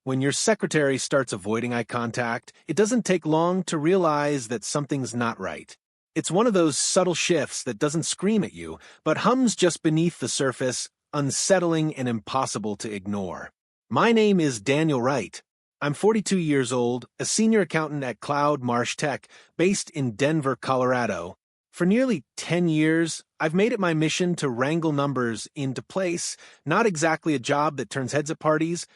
When your secretary starts avoiding eye contact, it doesn't take long to realize that something's not right. It's one of those subtle shifts that doesn't scream at you, but hums just beneath the surface, unsettling and impossible to ignore. My name is Daniel Wright. I'm 42 years old, a senior accountant at Cloud Marsh Tech, based in Denver, Colorado. For nearly 10 years, I've made it my mission to wrangle numbers into place, not exactly a job that turns heads at parties,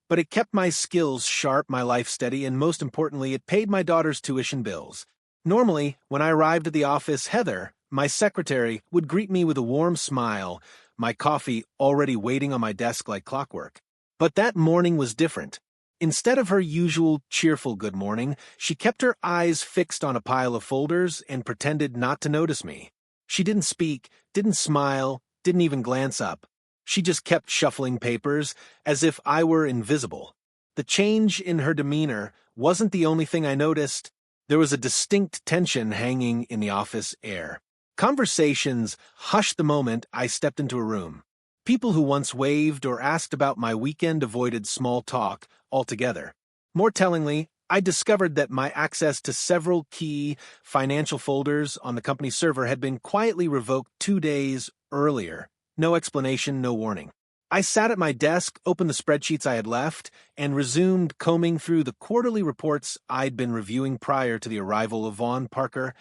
but it kept my skills sharp, my life steady, and most importantly, it paid my daughter's tuition bills. Normally, when I arrived at the office, Heather, my secretary, would greet me with a warm smile, my coffee already waiting on my desk like clockwork. But that morning was different. Instead of her usual cheerful good morning, she kept her eyes fixed on a pile of folders and pretended not to notice me. She didn't speak, didn't smile, didn't even glance up. She just kept shuffling papers, as if I were invisible. The change in her demeanor wasn't the only thing I noticed. There was a distinct tension hanging in the office air. Conversations hushed the moment I stepped into a room. People who once waved or asked about my weekend avoided small talk altogether. More tellingly, I discovered that my access to several key financial folders on the company server had been quietly revoked 2 days earlier. No explanation, no warning. I sat at my desk, opened the spreadsheets I had left, and resumed combing through the quarterly reports I'd been reviewing prior to the arrival of Vaughn Parker,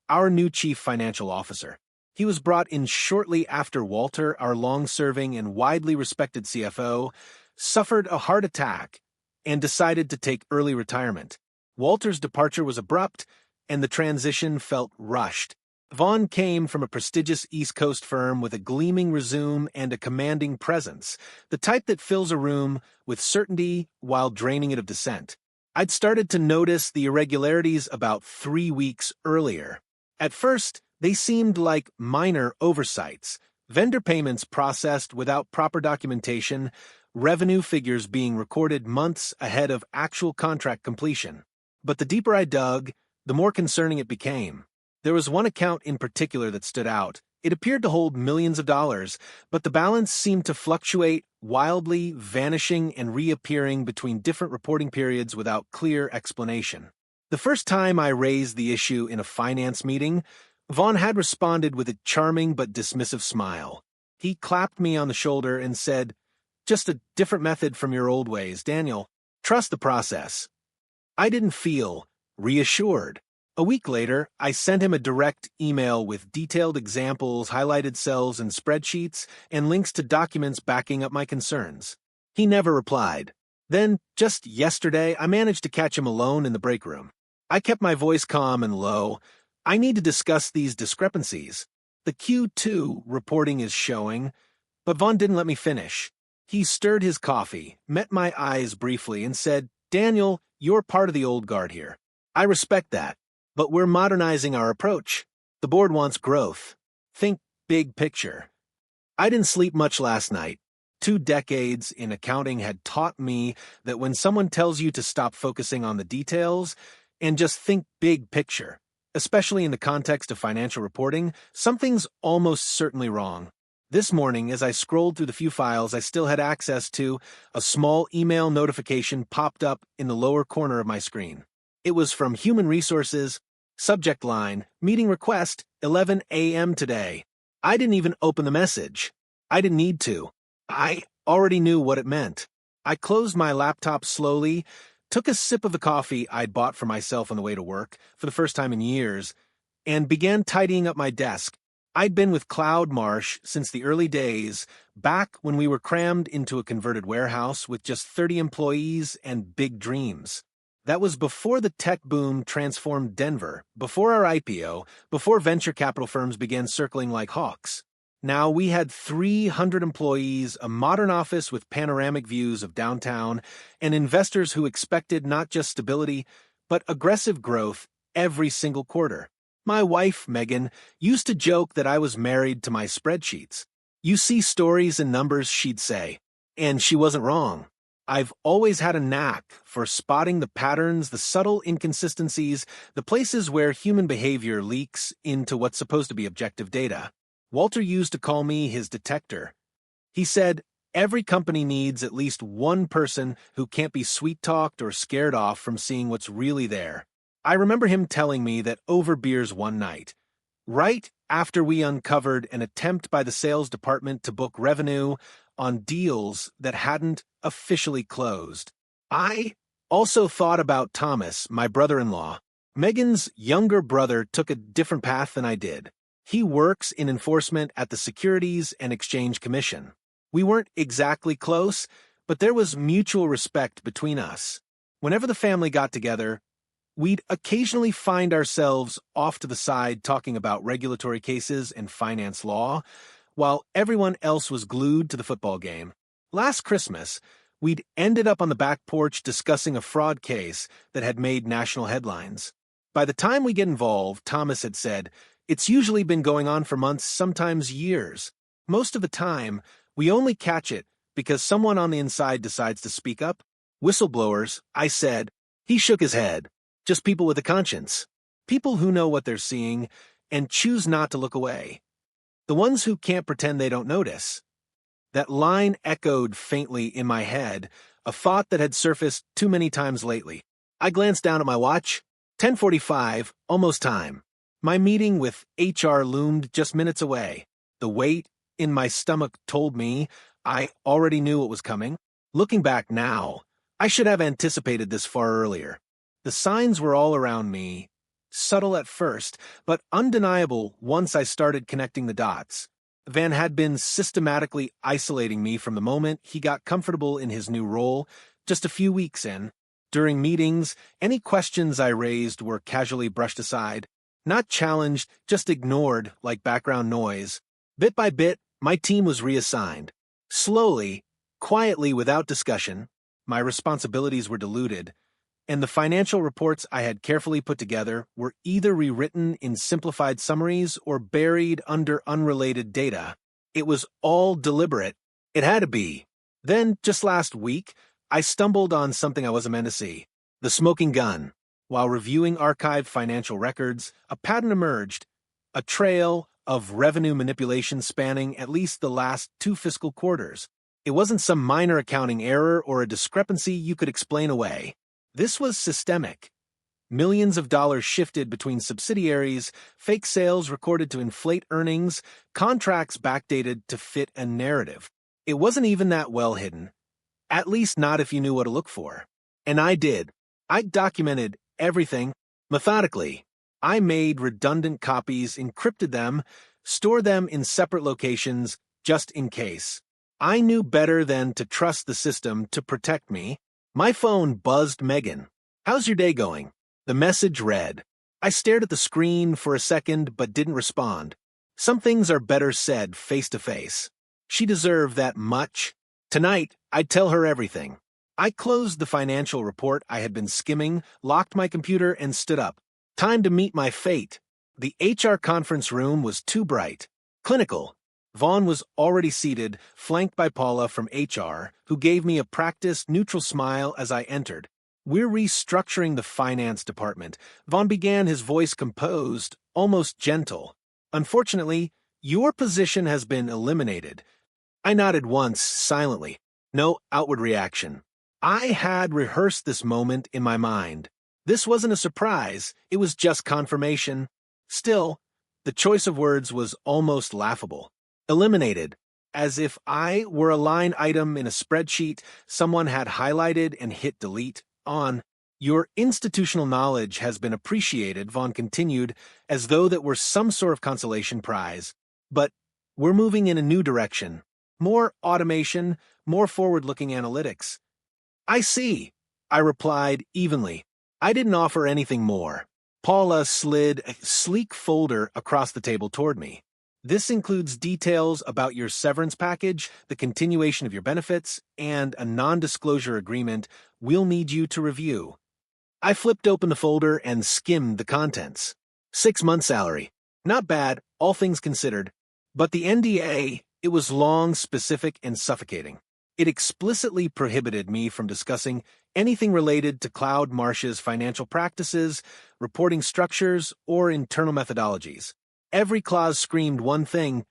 our new chief financial officer. He was brought in shortly after Walter, our long-serving and widely respected CFO, suffered a heart attack and decided to take early retirement. Walter's departure was abrupt, and the transition felt rushed. Vaughn came from a prestigious East Coast firm with a gleaming resume and a commanding presence, the type that fills a room with certainty while draining it of dissent. I'd started to notice the irregularities about 3 weeks earlier. At first, they seemed like minor oversights, vendor payments processed without proper documentation, revenue figures being recorded months ahead of actual contract completion. But the deeper I dug, the more concerning it became. There was one account in particular that stood out. It appeared to hold millions of dollars, but the balance seemed to fluctuate wildly, vanishing and reappearing between different reporting periods without clear explanation. The first time I raised the issue in a finance meeting, Vaughn had responded with a charming but dismissive smile. He clapped me on the shoulder and said, "Just a different method from your old ways, Daniel. Trust the process." I didn't feel reassured. A week later, I sent him a direct email with detailed examples, highlighted cells and spreadsheets, and links to documents backing up my concerns. He never replied. Then, just yesterday, I managed to catch him alone in the break room. I kept my voice calm and low. "I need to discuss these discrepancies. The Q2 reporting is showing," but Vaughn didn't let me finish. He stirred his coffee, met my eyes briefly, and said, "Daniel, you're part of the old guard here. I respect that. But we're modernizing our approach. The board wants growth. Think big picture." I didn't sleep much last night. 2 decades in accounting had taught me that when someone tells you to stop focusing on the details and just think big picture, especially in the context of financial reporting, something's almost certainly wrong. This morning, as I scrolled through the few files I still had access to, a small email notification popped up in the lower corner of my screen. It was from Human Resources, subject line, "Meeting request, 11 a.m. today." I didn't even open the message. I didn't need to. I already knew what it meant. I closed my laptop slowly, took a sip of the coffee I'd bought for myself on the way to work, for the first time in years, and began tidying up my desk. I'd been with Cloud Marsh since the early days, back when we were crammed into a converted warehouse with just 30 employees and big dreams. That was before the tech boom transformed Denver, before our IPO, before venture capital firms began circling like hawks. Now we had 300 employees, a modern office with panoramic views of downtown, and investors who expected not just stability, but aggressive growth every single quarter. My wife, Megan, used to joke that I was married to my spreadsheets. "You see stories and numbers," she'd say. And she wasn't wrong. I've always had a knack for spotting the patterns, the subtle inconsistencies, the places where human behavior leaks into what's supposed to be objective data. Walter used to call me his detector. He said, Every company needs at least one person who can't be sweet-talked or scared off from seeing what's really there. I remember him telling me that over beers one night, right after we uncovered an attempt by the sales department to book revenue on deals that hadn't officially closed. I also thought about Thomas, my brother-in-law. Megan's younger brother took a different path than I did. He works in enforcement at the Securities and Exchange Commission. We weren't exactly close, but there was mutual respect between us. Whenever the family got together, we'd occasionally find ourselves off to the side talking about regulatory cases and finance law, while everyone else was glued to the football game. Last Christmas, we'd ended up on the back porch discussing a fraud case that had made national headlines. By the time we get involved, Thomas had said, it's usually been going on for months, sometimes years. Most of the time, we only catch it because someone on the inside decides to speak up. Whistleblowers, I said. He shook his head. Just people with a conscience. People who know what they're seeing and choose not to look away. The ones who can't pretend they don't notice. That line echoed faintly in my head, a thought that had surfaced too many times lately. I glanced down at my watch. 10:45, almost time. My meeting with HR loomed just minutes away. The weight in my stomach told me I already knew what was coming. Looking back now, I should have anticipated this far earlier. The signs were all around me, subtle at first, but undeniable once I started connecting the dots. Van had been systematically isolating me from the moment he got comfortable in his new role, just a few weeks in. During meetings, any questions I raised were casually brushed aside, not challenged, just ignored like background noise. Bit by bit, my team was reassigned. Slowly, quietly without discussion, my responsibilities were diluted, and the financial reports I had carefully put together were either rewritten in simplified summaries or buried under unrelated data. It was all deliberate. It had to be. Then, just last week, I stumbled on something I wasn't meant to see. The smoking gun. While reviewing archived financial records, a pattern emerged, a trail of revenue manipulation spanning at least the last 2 fiscal quarters. It wasn't some minor accounting error or a discrepancy you could explain away. This was systemic. Millions of dollars shifted between subsidiaries, fake sales recorded to inflate earnings, contracts backdated to fit a narrative. It wasn't even that well hidden. At least not if you knew what to look for. And I did. I documented everything, methodically. I made redundant copies, encrypted them, stored them in separate locations, just in case. I knew better than to trust the system to protect me. My phone buzzed Megan. How's your day going? The message read. I stared at the screen for a second but didn't respond. Some things are better said face to face. She deserved that much. Tonight, I'd tell her everything. I closed the financial report I had been skimming, locked my computer, and stood up. Time to meet my fate. The HR conference room was too bright. Clinical. Vaughn was already seated, flanked by Paula from HR, who gave me a practiced, neutral smile as I entered. We're restructuring the finance department. Vaughn began, his voice composed, almost gentle. Unfortunately, your position has been eliminated. I nodded once, silently. No outward reaction. I had rehearsed this moment in my mind. This wasn't a surprise, it was just confirmation. Still, the choice of words was almost laughable. Eliminated, as if I were a line item in a spreadsheet someone had highlighted and hit delete. On. Your institutional knowledge has been appreciated, Vaughn continued, as though that were some sort of consolation prize. But we're moving in a new direction. More automation, more forward-looking analytics. I see, I replied evenly. I didn't offer anything more. Paula slid a sleek folder across the table toward me. This includes details about your severance package, the continuation of your benefits, and a non-disclosure agreement we'll need you to review. I flipped open the folder and skimmed the contents. 6-month salary. Not bad, all things considered. But the NDA, it was long, specific, and suffocating. It explicitly prohibited me from discussing anything related to Cloud Marsh's financial practices, reporting structures, or internal methodologies. Every clause screamed one thing: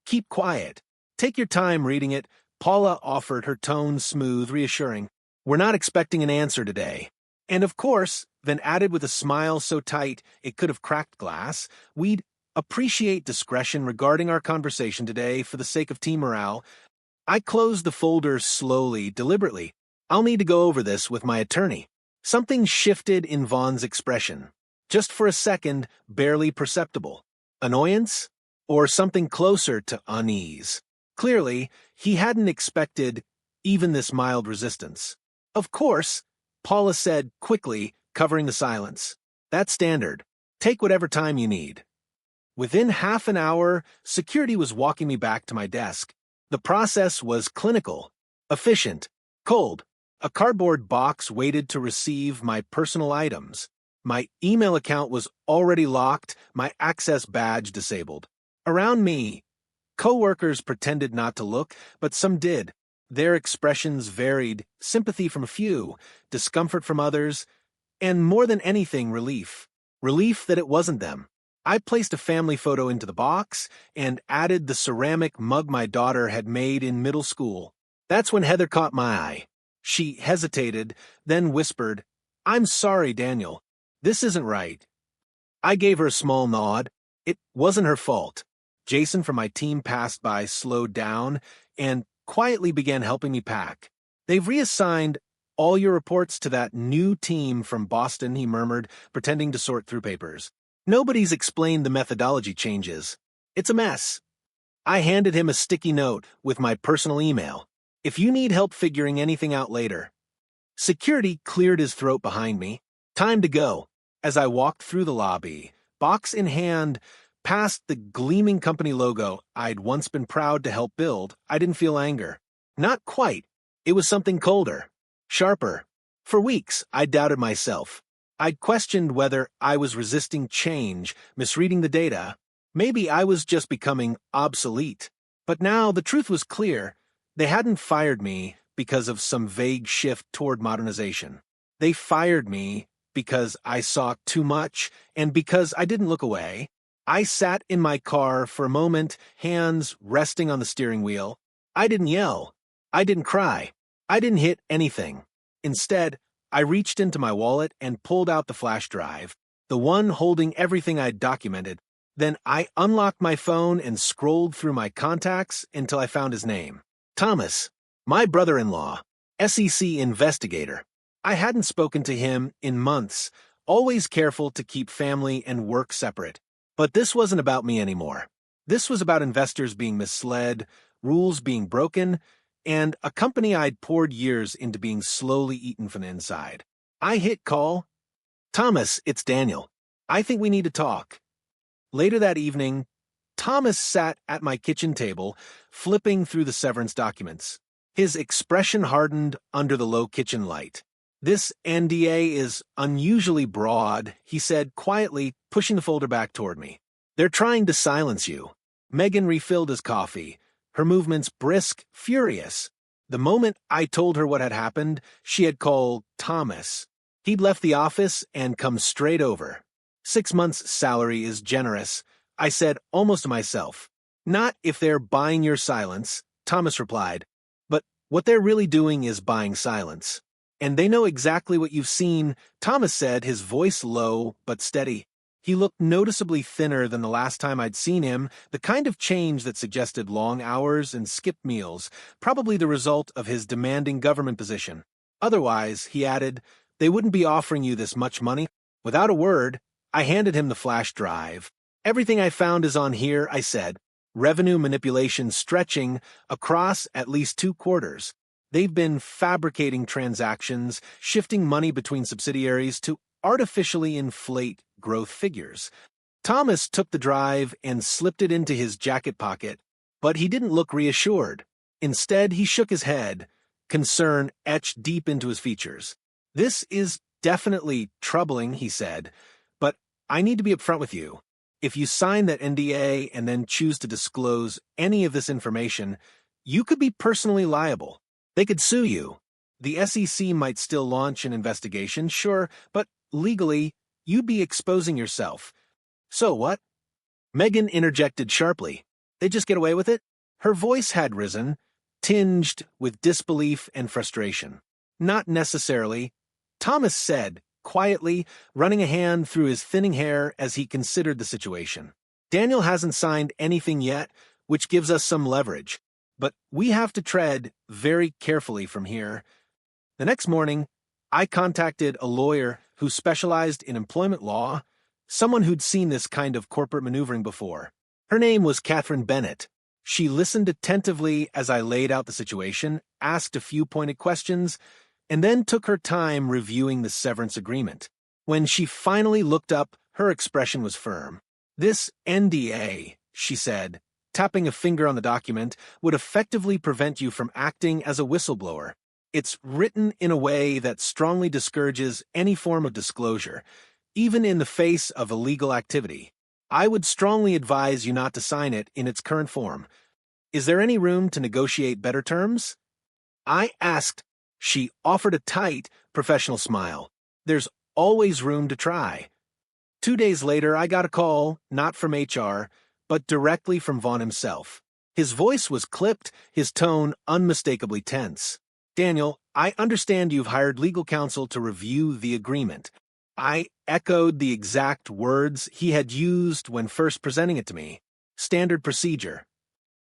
keep quiet. Take your time reading it, Paula offered, her tone smooth, reassuring. We're not expecting an answer today. And of course, then added with a smile so tight it could have cracked glass, we'd appreciate discretion regarding our conversation today for the sake of team morale. I closed the folder slowly, deliberately. I'll need to go over this with my attorney. Something shifted in Vaughn's expression. Just for a second, barely perceptible. Annoyance? Or something closer to unease? Clearly, he hadn't expected even this mild resistance. Of course, Paula said quickly, covering the silence. That's standard. Take whatever time you need. Within half an hour, security was walking me back to my desk. The process was clinical, efficient, cold. A cardboard box waited to receive my personal items. My email account was already locked, my access badge disabled. Around me, coworkers pretended not to look, but some did. Their expressions varied, sympathy from a few, discomfort from others, and more than anything, relief. Relief that it wasn't them. I placed a family photo into the box and added the ceramic mug my daughter had made in middle school. That's when Heather caught my eye. She hesitated, then whispered, I'm sorry, Daniel. This isn't right. I gave her a small nod. It wasn't her fault. Jason from my team passed by, slowed down, and quietly began helping me pack. They've reassigned all your reports to that new team from Boston, he murmured, pretending to sort through papers. Nobody's explained the methodology changes. It's a mess. I handed him a sticky note with my personal email. If you need help figuring anything out later. Security cleared his throat behind me. Time to go. As I walked through the lobby, box in hand, past the gleaming company logo I'd once been proud to help build, I didn't feel anger. Not quite. It was something colder, sharper. For weeks, I doubted myself. I'd questioned whether I was resisting change, misreading the data. Maybe I was just becoming obsolete. But now the truth was clear. They hadn't fired me because of some vague shift toward modernization. They fired me because I saw too much and because I didn't look away. I sat in my car for a moment, hands resting on the steering wheel. I didn't yell. I didn't cry. I didn't hit anything. Instead, I reached into my wallet and pulled out the flash drive, the one holding everything I'd documented. Then I unlocked my phone and scrolled through my contacts until I found his name. Thomas, my brother-in-law, SEC investigator. I hadn't spoken to him in months, always careful to keep family and work separate. But this wasn't about me anymore. This was about investors being misled, rules being broken, and a company I'd poured years into being slowly eaten from the inside. I hit call. Thomas, it's Daniel. I think we need to talk. Later that evening, Thomas sat at my kitchen table, flipping through the severance documents. His expression hardened under the low kitchen light. This NDA is unusually broad, he said quietly, pushing the folder back toward me. They're trying to silence you. Megan refilled his coffee, her movements brisk, furious. The moment I told her what had happened, she had called Thomas. He'd left the office and come straight over. 6 months' salary is generous, I said almost to myself. Not if they're buying your silence, Thomas replied. But what they're really doing is buying silence. And they know exactly what you've seen, Thomas said, his voice low but steady. He looked noticeably thinner than the last time I'd seen him, the kind of change that suggested long hours and skipped meals, probably the result of his demanding government position. Otherwise, he added, they wouldn't be offering you this much money. Without a word, I handed him the flash drive. Everything I found is on here, I said. Revenue manipulation stretching across at least 2 quarters. They've been fabricating transactions, shifting money between subsidiaries to artificially inflate growth figures. Thomas took the drive and slipped it into his jacket pocket, but he didn't look reassured. Instead, he shook his head, concern etched deep into his features. This is definitely troubling, he said, but I need to be upfront with you. If you sign that NDA and then choose to disclose any of this information, you could be personally liable. They could sue you. The SEC might still launch an investigation, sure, but legally, you'd be exposing yourself. So what? Megan interjected sharply. They just get away with it? Her voice had risen. tinged with disbelief and frustration. Not necessarily, Thomas said, quietly, running a hand through his thinning hair as he considered the situation. Daniel hasn't signed anything yet, which gives us some leverage. But we have to tread very carefully from here. The next morning, I contacted a lawyer who specialized in employment law, someone who'd seen this kind of corporate maneuvering before. Her name was Catherine Bennett. She listened attentively as I laid out the situation, asked a few pointed questions, and then took her time reviewing the severance agreement. When she finally looked up, her expression was firm. "This NDA," she said, tapping a finger on the document, "would effectively prevent you from acting as a whistleblower. It's written in a way that strongly discourages any form of disclosure, even in the face of illegal activity. I would strongly advise you not to sign it in its current form. Is there any room to negotiate better terms?" I asked. She offered a tight, professional smile. "There's always room to try." 2 days later, I got a call, not from HR, but directly from Vaughn himself. His voice was clipped, his tone unmistakably tense. "Daniel, I understand you've hired legal counsel to review the agreement." I echoed the exact words he had used when first presenting it to me. "Standard procedure."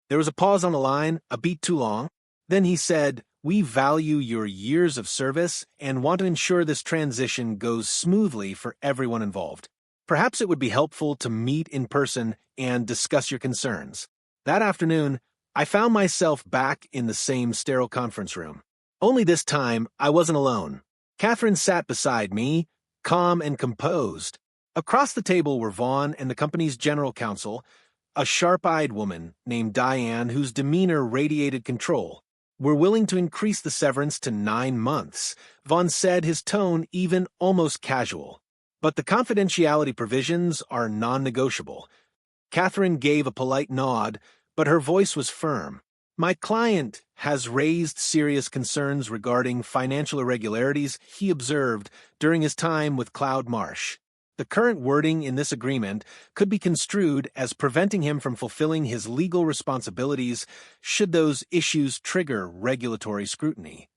There was a pause on the line, a beat too long. Then he said, "We value your years of service and want to ensure this transition goes smoothly for everyone involved. Perhaps it would be helpful to meet in person and discuss your concerns." That afternoon, I found myself back in the same sterile conference room. Only this time, I wasn't alone. Catherine sat beside me, calm and composed. Across the table were Vaughn and the company's general counsel, a sharp-eyed woman named Diane whose demeanor radiated control. "We're willing to increase the severance to 9 months, Vaughn said, his tone even almost casual. "But the confidentiality provisions are non-negotiable." Catherine gave a polite nod, but her voice was firm. "My client has raised serious concerns regarding financial irregularities he observed during his time with Cloud Marsh. The current wording in this agreement could be construed as preventing him from fulfilling his legal responsibilities should those issues trigger regulatory scrutiny."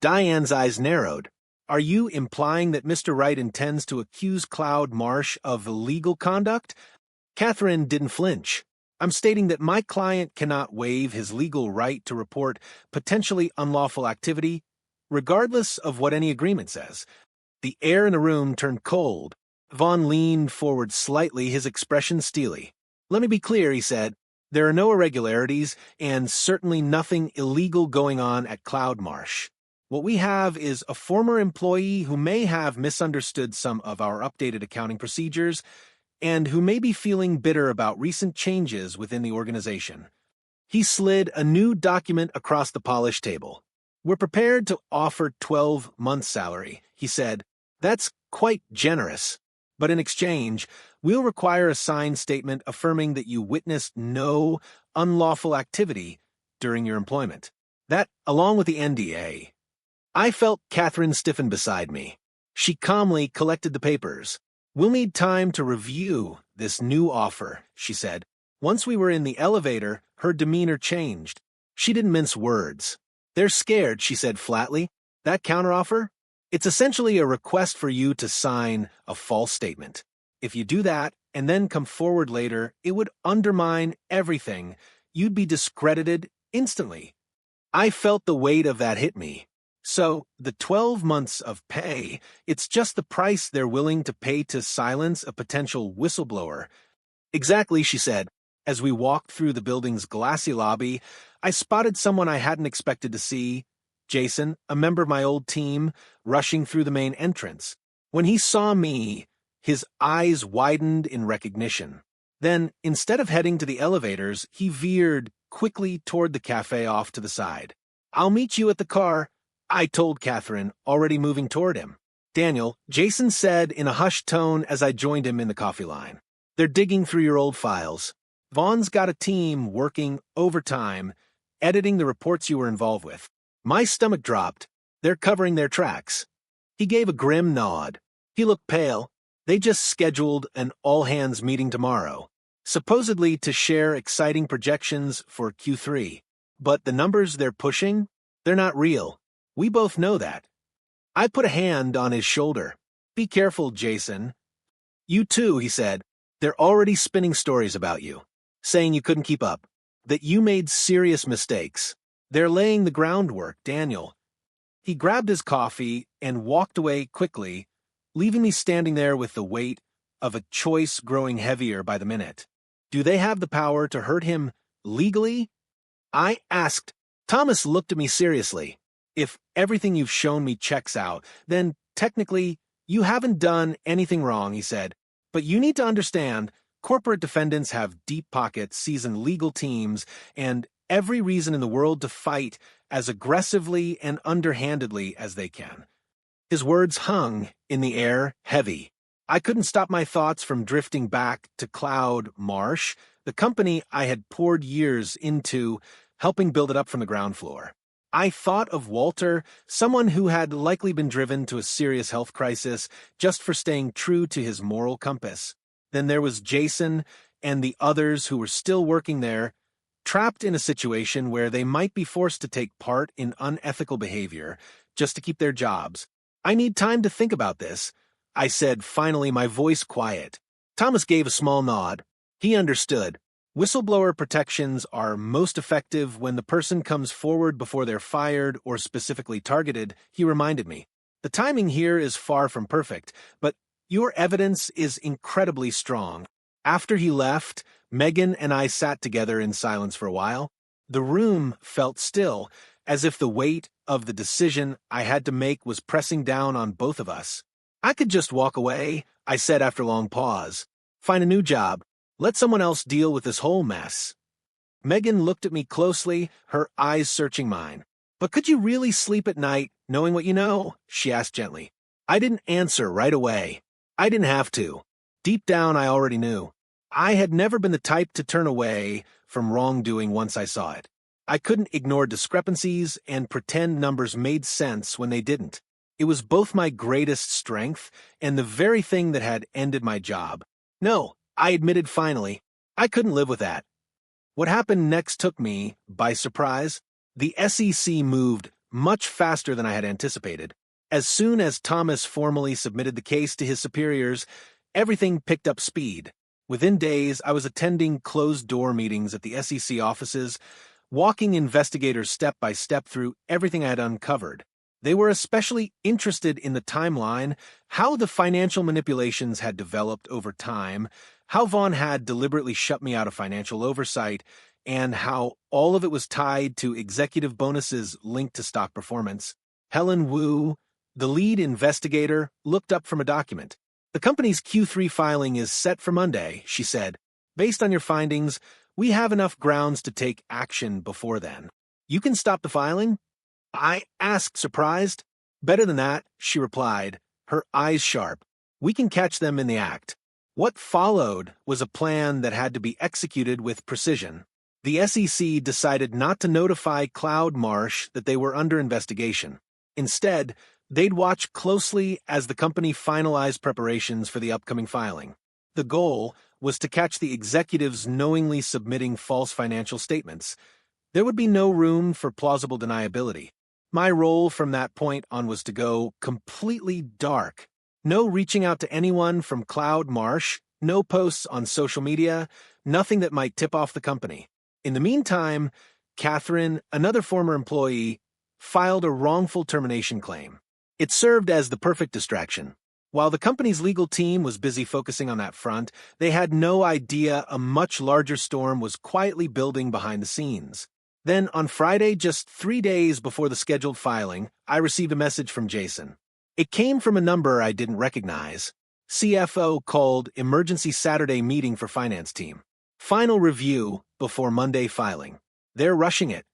Diane's eyes narrowed. "Are you implying that Mr. Wright intends to accuse Cloud Marsh of illegal conduct?" Catherine didn't flinch. "I'm stating that my client cannot waive his legal right to report potentially unlawful activity, regardless of what any agreement says." The air in the room turned cold. Vaughn leaned forward slightly, his expression steely. "Let me be clear," he said. "There are no irregularities, and certainly nothing illegal going on at Cloud Marsh. What we have is a former employee who may have misunderstood some of our updated accounting procedures, and who may be feeling bitter about recent changes within the organization." He slid a new document across the polished table. "We're prepared to offer 12 months' salary," he said. "That's quite generous. But in exchange, we'll require a signed statement affirming that you witnessed no unlawful activity during your employment. That, along with the NDA." I felt Catherine stiffen beside me. She calmly collected the papers. "We'll need time to review this new offer," she said. Once we were in the elevator, her demeanor changed. She didn't mince words. "They're scared," she said flatly. "That counteroffer? It's essentially a request for you to sign a false statement. If you do that and then come forward later, it would undermine everything. You'd be discredited instantly." I felt the weight of that hit me. So, the 12 months of pay, it's just the price they're willing to pay to silence a potential whistleblower. "Exactly," she said. As we walked through the building's glassy lobby, I spotted someone I hadn't expected to see. Jason, a member of my old team, rushing through the main entrance. When he saw me, his eyes widened in recognition. Then, instead of heading to the elevators, he veered quickly toward the cafe off to the side. "I'll meet you at the car," I told Catherine, already moving toward him. "Daniel," Jason said in a hushed tone as I joined him in the coffee line. "They're digging through your old files. Vaughn's got a team working overtime, editing the reports you were involved with." My stomach dropped. "They're covering their tracks." He gave a grim nod. He looked pale. "They just scheduled an all-hands meeting tomorrow, supposedly to share exciting projections for Q3. But the numbers they're pushing, they're not real. We both know that. I put a hand on his shoulder. Be careful, Jason. You too, he said. They're already spinning stories about you, saying you couldn't keep up, that you made serious mistakes. They're laying the groundwork, Daniel. He grabbed his coffee and walked away quickly, leaving me standing there with the weight of a choice growing heavier by the minute. Do they have the power to hurt him legally? I asked. Thomas looked at me seriously. If everything you've shown me checks out, then technically you haven't done anything wrong, he said. But you need to understand, corporate defendants have deep pockets, seasoned legal teams, and every reason in the world to fight as aggressively and underhandedly as they can. His words hung in the air, heavy. I couldn't stop my thoughts from drifting back to Cloud Marsh, the company I had poured years into, helping build it up from the ground floor. I thought of Walter, someone who had likely been driven to a serious health crisis just for staying true to his moral compass. Then there was Jason and the others who were still working there, trapped in a situation where they might be forced to take part in unethical behavior just to keep their jobs. I need time to think about this, I said, finally, my voice quiet. Thomas gave a small nod. He understood. Whistleblower protections are most effective when the person comes forward before they're fired or specifically targeted, he reminded me. The timing here is far from perfect, but your evidence is incredibly strong. After he left, Megan and I sat together in silence for a while. The room felt still, as if the weight of the decision I had to make was pressing down on both of us. I could just walk away, I said after a long pause. Find a new job. Let someone else deal with this whole mess. Megan looked at me closely, her eyes searching mine. But could you really sleep at night, knowing what you know? She asked gently. I didn't answer right away. I didn't have to. Deep down, I already knew. I had never been the type to turn away from wrongdoing once I saw it. I couldn't ignore discrepancies and pretend numbers made sense when they didn't. It was both my greatest strength and the very thing that had ended my job. No, I admitted finally, I couldn't live with that. What happened next took me by surprise. The SEC moved much faster than I had anticipated. As soon as Thomas formally submitted the case to his superiors, everything picked up speed. Within days, I was attending closed-door meetings at the SEC offices, walking investigators step by step through everything I had uncovered. They were especially interested in the timeline, how the financial manipulations had developed over time, how Vaughn had deliberately shut me out of financial oversight, and how all of it was tied to executive bonuses linked to stock performance. Helen Wu, the lead investigator, looked up from a document. The company's Q3 filing is set for Monday, she said. Based on your findings, we have enough grounds to take action before then. You can stop the filing? I asked, surprised. Better than that, she replied, her eyes sharp. We can catch them in the act. What followed was a plan that had to be executed with precision. The SEC decided not to notify Cloud Marsh that they were under investigation. Instead, they'd watch closely as the company finalized preparations for the upcoming filing. The goal was to catch the executives knowingly submitting false financial statements. There would be no room for plausible deniability. My role from that point on was to go completely dark. No reaching out to anyone from Cloud Marsh, no posts on social media, nothing that might tip off the company. In the meantime, Catherine, another former employee, filed a wrongful termination claim. It served as the perfect distraction. While the company's legal team was busy focusing on that front, they had no idea a much larger storm was quietly building behind the scenes. Then, on Friday, just 3 days before the scheduled filing, I received a message from Jason. It came from a number I didn't recognize. CFO called emergency Saturday meeting for finance team. Final review before Monday filing. They're rushing it.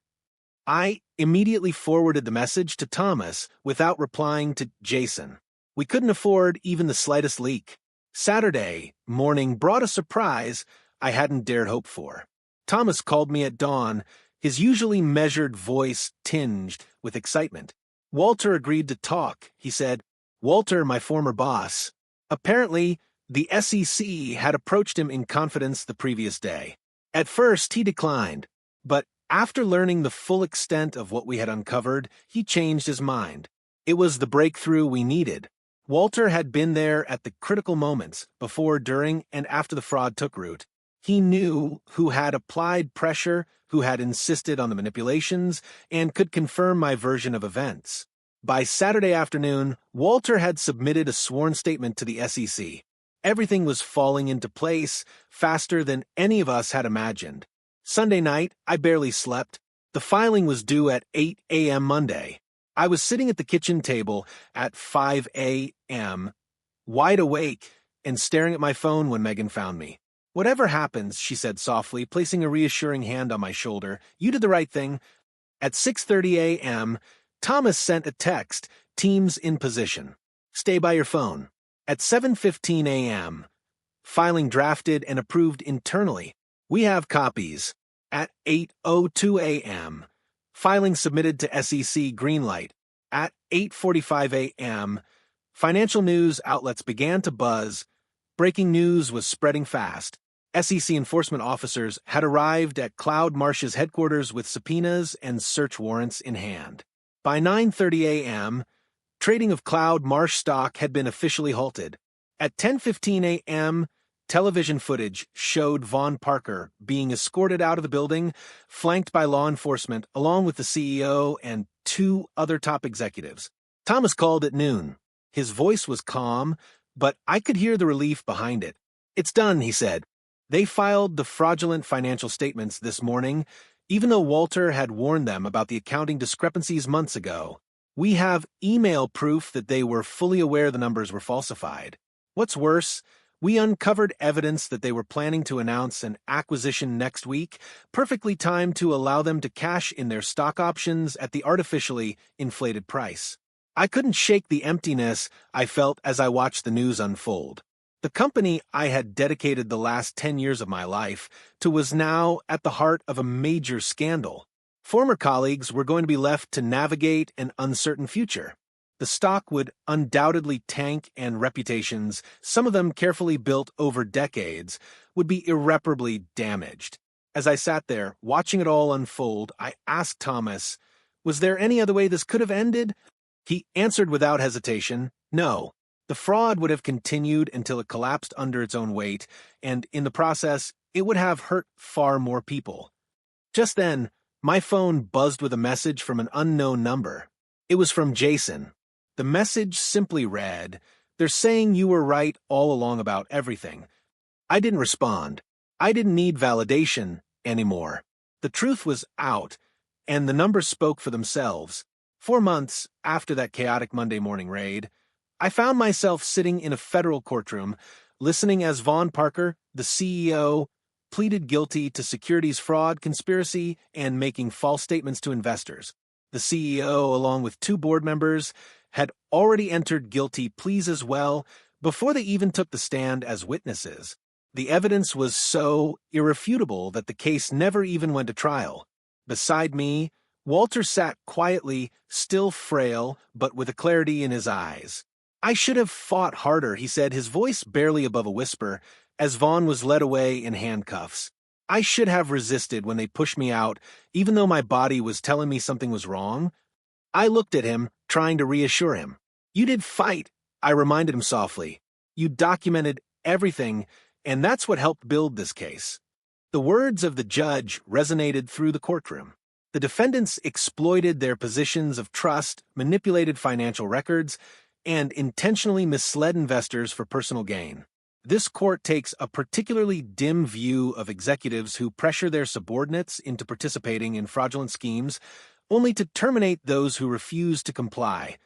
I immediately forwarded the message to Thomas without replying to Jason. We couldn't afford even the slightest leak. Saturday morning brought a surprise I hadn't dared hope for. Thomas called me at dawn, his usually measured voice tinged with excitement. Walter agreed to talk, he said. Walter, my former boss. Apparently, the SEC had approached him in confidence the previous day. At first, he declined, but After learning the full extent of what we had uncovered, he changed his mind. It was the breakthrough we needed. Walter had been there at the critical moments, before, during, and after the fraud took root. He knew who had applied pressure, who had insisted on the manipulations, and could confirm my version of events. By Saturday afternoon, Walter had submitted a sworn statement to the SEC. Everything was falling into place faster than any of us had imagined. Sunday night, I barely slept. The filing was due at 8 a.m. Monday. I was sitting at the kitchen table at 5 a.m., wide awake, and staring at my phone when Megan found me. "Whatever happens," she said softly, placing a reassuring hand on my shoulder, "you did the right thing." At 6:30 a.m., Thomas sent a text, "Teams in position. Stay by your phone." At 7:15 a.m., filing drafted and approved internally. "We have copies." At 8:02 a.m., filing submitted to SEC greenlight. At 8:45 a.m., financial news outlets began to buzz. Breaking news was spreading fast. SEC enforcement officers had arrived at Cloud Marsh's headquarters with subpoenas and search warrants in hand. By 9:30 a.m., trading of Cloud Marsh stock had been officially halted. At 10:15 a.m., television footage showed Vaughn Parker being escorted out of the building, flanked by law enforcement, along with the CEO and two other top executives. Thomas called at noon. His voice was calm, but I could hear the relief behind it. "It's done," he said. "They filed the fraudulent financial statements this morning, even though Walter had warned them about the accounting discrepancies months ago. We have email proof that they were fully aware the numbers were falsified. What's worse, we uncovered evidence that they were planning to announce an acquisition next week, perfectly timed to allow them to cash in their stock options at the artificially inflated price." I couldn't shake the emptiness I felt as I watched the news unfold. The company I had dedicated the last 10 years of my life to was now at the heart of a major scandal. Former colleagues were going to be left to navigate an uncertain future. The stock would undoubtedly tank, and reputations, some of them carefully built over decades, would be irreparably damaged. As I sat there, watching it all unfold, I asked Thomas, was there any other way this could have ended? He answered without hesitation, no. The fraud would have continued until it collapsed under its own weight, and in the process, it would have hurt far more people. Just then, my phone buzzed with a message from an unknown number. It was from Jason. The message simply read, "They're saying you were right all along about everything." I didn't respond. I didn't need validation anymore. The truth was out, and the numbers spoke for themselves. 4 months after that chaotic Monday morning raid, I found myself sitting in a federal courtroom, listening as Vaughn Parker, the CEO, pleaded guilty to securities fraud, conspiracy, and making false statements to investors. The CEO, along with 2 board members, had already entered guilty pleas as well before they even took the stand as witnesses. The evidence was so irrefutable that the case never even went to trial. Beside me, Walter sat quietly, still frail, but with a clarity in his eyes. "I should have fought harder," he said, his voice barely above a whisper, as Vaughn was led away in handcuffs. "I should have resisted when they pushed me out, even though my body was telling me something was wrong." I looked at him, trying to reassure him. "You did fight," I reminded him softly. "You documented everything, and that's what helped build this case." The words of the judge resonated through the courtroom. The defendants exploited their positions of trust, manipulated financial records, and intentionally misled investors for personal gain. This court takes a particularly dim view of executives who pressure their subordinates into participating in fraudulent schemes, only to terminate those who refuse to comply.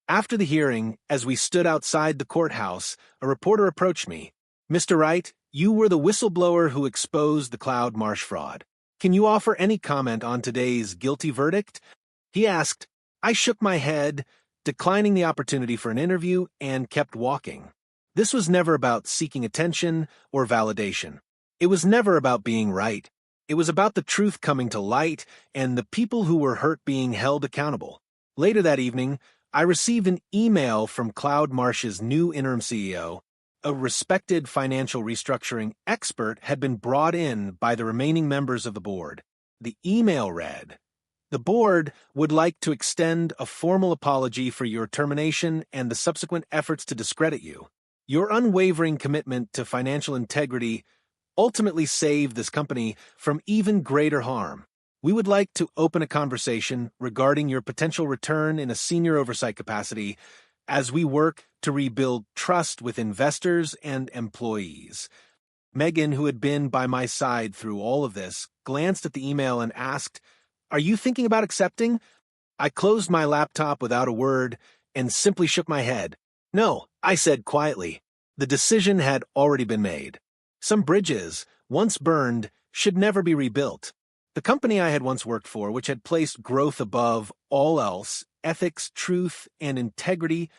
After the hearing, as we stood outside the courthouse, a reporter approached me. "Mr. Wright, you were the whistleblower who exposed the Cloud Marsh fraud. Can you offer any comment on today's guilty verdict?" he asked. I shook my head, declining the opportunity for an interview, and kept walking. This was never about seeking attention or validation. It was never about being right. It was about the truth coming to light and the people who were hurt being held accountable. Later that evening, I received an email from Cloud Marsh's new interim CEO. A respected financial restructuring expert had been brought in by the remaining members of the board. The email read, "The board would like to extend a formal apology for your termination and the subsequent efforts to discredit you. Your unwavering commitment to financial integrity ultimately saved this company from even greater harm. We would like to open a conversation regarding your potential return in a senior oversight capacity as we work to rebuild trust with investors and employees." Megan, who had been by my side through all of this, glanced at the email and asked, "Are you thinking about accepting?" I closed my laptop without a word and simply shook my head. "No," I said quietly. The decision had already been made. Some bridges, once burned, should never be rebuilt. The company I had once worked for, which had placed growth above all else, ethics, truth, and integrity,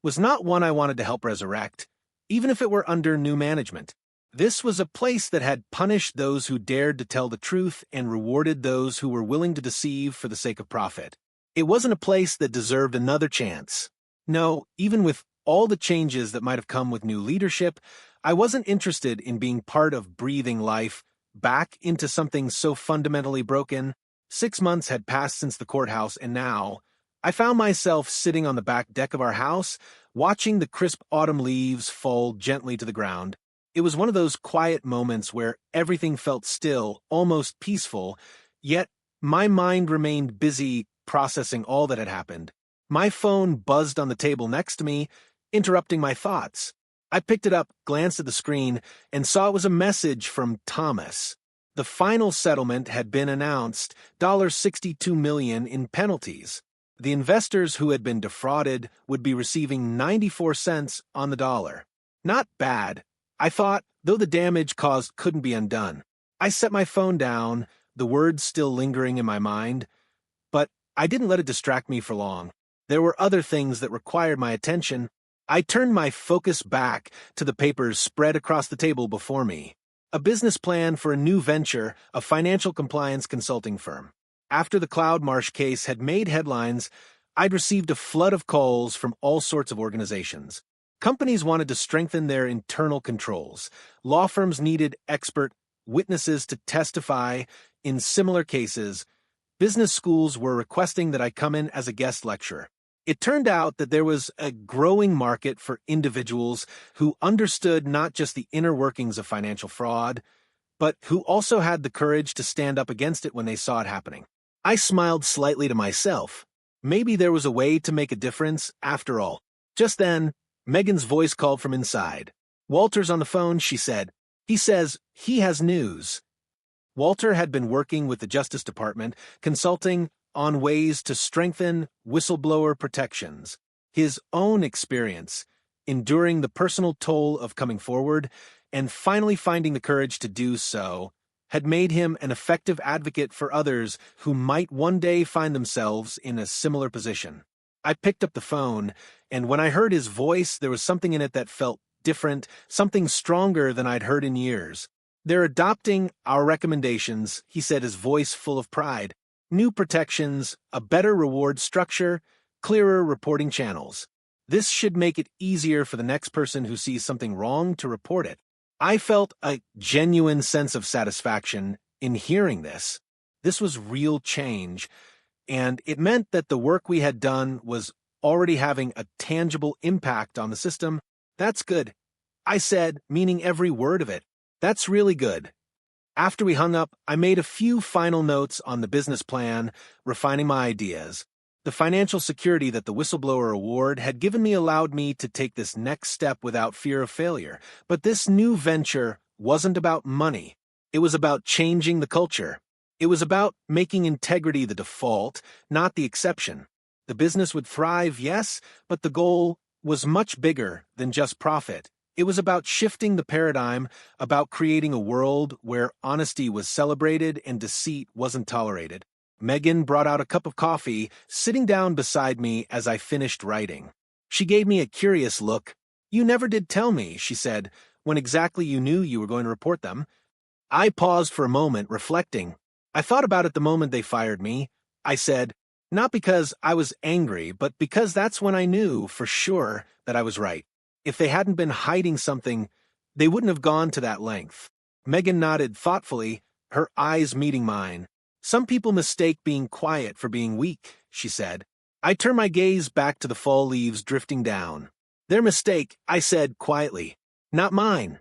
was not one I wanted to help resurrect, even if it were under new management. This was a place that had punished those who dared to tell the truth and rewarded those who were willing to deceive for the sake of profit. It wasn't a place that deserved another chance. No, even with all the changes that might have come with new leadership, I wasn't interested in being part of breathing life back into something so fundamentally broken. 6 months had passed since the courthouse, and now I found myself sitting on the back deck of our house, watching the crisp autumn leaves fall gently to the ground. It was one of those quiet moments where everything felt still, almost peaceful, yet my mind remained busy processing all that had happened. My phone buzzed on the table next to me, interrupting my thoughts. I picked it up, glanced at the screen, and saw it was a message from Thomas. The final settlement had been announced, $62 million in penalties. The investors who had been defrauded would be receiving 94 cents on the dollar. Not bad, I thought, though the damage caused couldn't be undone. I set my phone down, the words still lingering in my mind, but I didn't let it distract me for long. There were other things that required my attention. I turned my focus back to the papers spread across the table before me. A business plan for a new venture, a financial compliance consulting firm. After the Cloud Marsh case had made headlines, I'd received a flood of calls from all sorts of organizations. Companies wanted to strengthen their internal controls. Law firms needed expert witnesses to testify in similar cases. Business schools were requesting that I come in as a guest lecturer. It turned out that there was a growing market for individuals who understood not just the inner workings of financial fraud, but who also had the courage to stand up against it when they saw it happening. I smiled slightly to myself. Maybe there was a way to make a difference after all. Just then, Megan's voice called from inside. "Walter's on the phone," she said. "He says he has news." Walter had been working with the Justice Department, consulting on ways to strengthen whistleblower protections. His own experience, enduring the personal toll of coming forward, and finally finding the courage to do so, had made him an effective advocate for others who might one day find themselves in a similar position. I picked up the phone, and when I heard his voice, there was something in it that felt different, something stronger than I'd heard in years. "They're adopting our recommendations," he said, his voice full of pride. "New protections, a better reward structure, clearer reporting channels. This should make it easier for the next person who sees something wrong to report it." I felt a genuine sense of satisfaction in hearing this. This was real change, and it meant that the work we had done was already having a tangible impact on the system. "That's good," I said, meaning every word of it. "That's really good." After we hung up, I made a few final notes on the business plan, refining my ideas. The financial security that the whistleblower award had given me allowed me to take this next step without fear of failure. But this new venture wasn't about money. It was about changing the culture. It was about making integrity the default, not the exception. The business would thrive, yes, but the goal was much bigger than just profit. It was about shifting the paradigm, about creating a world where honesty was celebrated and deceit wasn't tolerated. Megan brought out a cup of coffee, sitting down beside me as I finished writing. She gave me a curious look. "You never did tell me," she said, "when exactly you knew you were going to report them." I paused for a moment, reflecting. "I thought about it the moment they fired me," I said, "not because I was angry, but because that's when I knew for sure that I was right. If they hadn't been hiding something, they wouldn't have gone to that length." Megan nodded thoughtfully, her eyes meeting mine. Some people mistake being quiet for being weak, she said. I turned my gaze back to the fall leaves drifting down. Their mistake, I said quietly. Not mine.